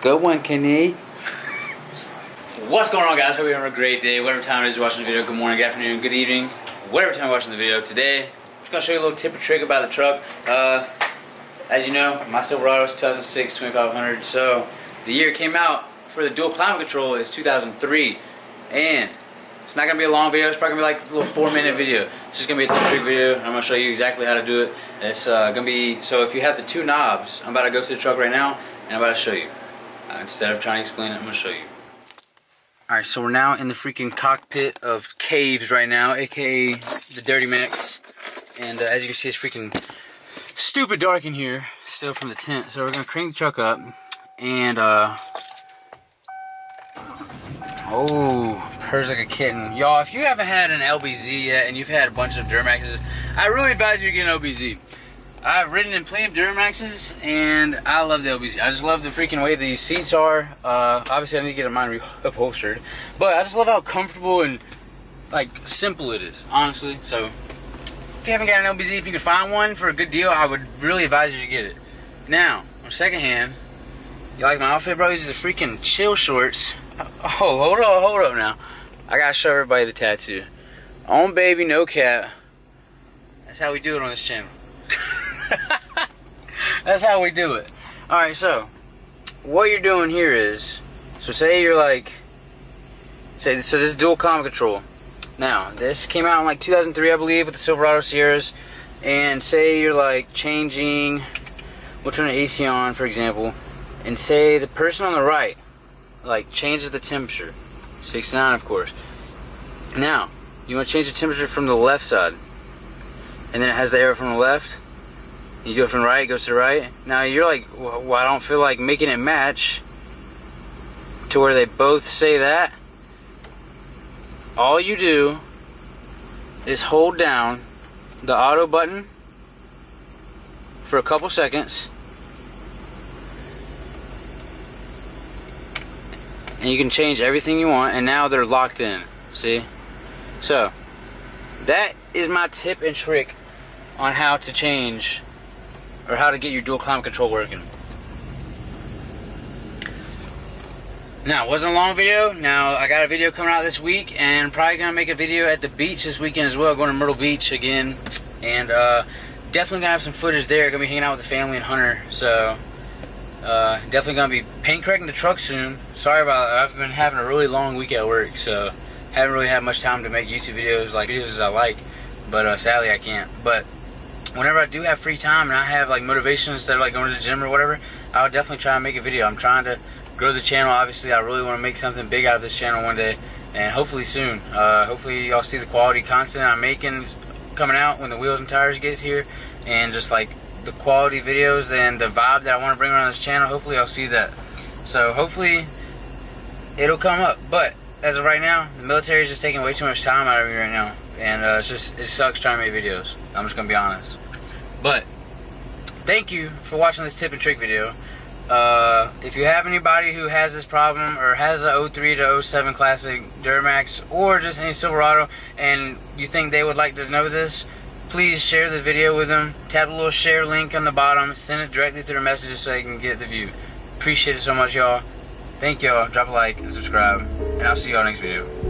Good one, Kenny. What's going on, guys? Hope you're having a great day. Whatever time it is you're watching the video, good morning, good afternoon, good evening, whatever time you're watching the video. Today, I'm just going to show you a little tip or trick about the truck. As you know, my Silverado is 2006 2500, so the year it came out for the dual climate control is 2003. And it's not going to be a long video, it's probably going to be like a little 4-minute video. It's just going to be a tip or trick video, and I'm going to show you exactly how to do it. It's going to be, so if you have the two knobs, I'm about to go to the truck right now, and I'm about to show you. Instead of trying to explain it, I'm going to show you. Alright, so we're now in the freaking cockpit of caves right now, aka the Dirty Mix. And as you can see, it's freaking stupid dark in here, still from the tent. So we're going to crank the truck up, and oh, purrs like a kitten. Y'all, if you haven't had an LBZ yet, and you've had a bunch of Duramaxes, I really advise you to get an LBZ. I've ridden in plenty of Duramaxes, and I love the LBZ. I just love the freaking way these seats are. Obviously, I need to get mine upholstered, but I just love how comfortable and like simple it is, honestly. So, if you haven't got an LBZ, if you can find one for a good deal, I would really advise you to get it. Now, on second hand, you like my outfit, bro? These are freaking chill shorts. Oh, hold up now. I gotta show everybody the tattoo. On baby, no cap. That's how we do it on this channel. That's how we do it. Alright, so what you're doing here is, so say you're like, so this is dual climate control. Now, this came out in like 2003, I believe, with the Silverado Sierras. And say you're like changing, we'll turn the AC on, for example, and say the person on the right like changes the temperature, 69 of course. Now, you want to change the temperature from the left side, and then it has the arrow from the left. You do it from the right, it goes to the right. Now you're like, well, I don't feel like making it match to where they both say that. All you do is hold down the auto button for a couple seconds, and you can change everything you want, and now they're locked in. See? So, that is my tip and trick on how to change, or how to get your dual climate control working. Now, it wasn't a long video. Now, I got a video coming out this week, and I'm probably going to make a video at the beach this weekend as well, going to Myrtle Beach again. And definitely going to have some footage there. Going to be hanging out with the family and Hunter. So, definitely going to be paint correcting the truck soon. Sorry about it. I've been having a really long week at work, so haven't really had much time to make YouTube videos, like videos as I like. But sadly, I can't. But whenever I do have free time and I have like motivation instead of like going to the gym or whatever, I would definitely try and make a video. I'm trying to grow the channel. Obviously, I really want to make something big out of this channel one day, and hopefully soon. Hopefully y'all see the quality content I'm making coming out when the wheels and tires get here, and just like the quality videos and the vibe that I want to bring around this channel. Hopefully y'all see that. So hopefully it'll come up. But as of right now, the military is just taking way too much time out of me right now, and it sucks trying to make videos. I'm just gonna be honest. But thank you for watching this tip and trick video. If you have anybody who has this problem, or has a 03 to 07 classic Duramax, or just any Silverado, and you think they would like to know this, please share the video with them. Tap the little share link on the bottom, send it directly to their messages so they can get the view. Appreciate it so much, y'all. Thank y'all. Drop a like and subscribe, and I'll see y'all next video.